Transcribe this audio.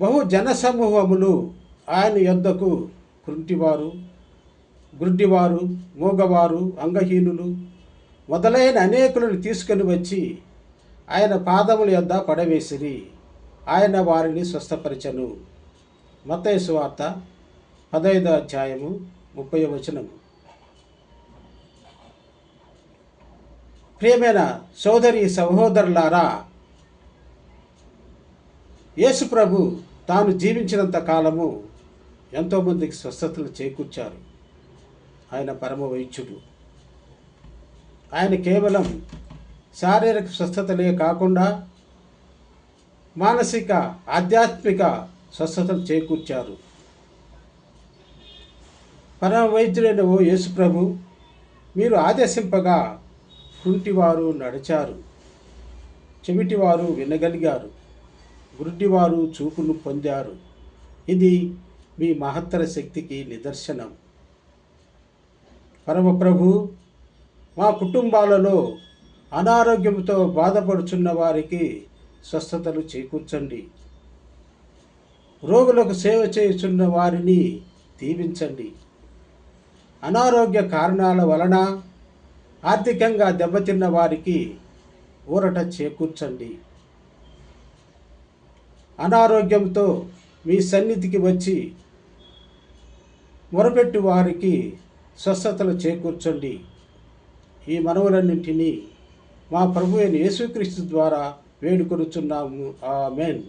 బహు జనసమూహములు ఆయన యొద్దకు కుంటివారు, గుడ్డివారు, మూగవారు, అంగహీనులు మొదలైన అనేకులను తీసుకొని వచ్చి ఆయన పాదముల యొద్ద పడవేసిరి. ఆయన వారిని స్వస్థపరిచెను. మత్తయి సువార్త 15వ అధ్యాయము 30వ వచనము. ప్రియమైన సోదరి సహోదరులారా, యేసు ప్రభు తాను జీవించినంత కాలము ఎంతోమందికి స్వస్థతలు చేకూర్చారు. ఆయన పరమ వైద్యుడు. ఆయన కేవలం శారీరక స్వస్థతలే కాకుండా మానసిక, ఆధ్యాత్మిక స్వస్థతలు చేకూర్చారు. పరమ వైద్యుడైన ఓ యేసు ప్రభు, మీరు ఆదేశింపగా కుంటివారు నడిచారు, చెవిటివారు వినగలిగారు, గుడ్డివారు చూపును పొందారు. ఇది మీ మహత్తర శక్తికి నిదర్శనం. పరమ ప్రభు, మా కుటుంబాలలో అనారోగ్యంతో బాధపడుచున్న వారికి స్వస్థతలు చేకూర్చండి. రోగులకు సేవ చేయుచున్న వారిని దీవించండి. అనారోగ్య కారణాల వలన ఆర్థికంగా దెబ్బతిన్న వారికి ఊరట చేకూర్చండి. అనారోగ్యంతో మీ సన్నిధికి వచ్చి మొరపెట్టు వారికి స్వస్థతలు చేకూర్చండి. ఈ మనవులన్నింటినీ మా ప్రభు అయిన యేసుక్రీస్తు ద్వారా వేడుకొనుచున్నాము. ఆమేన్.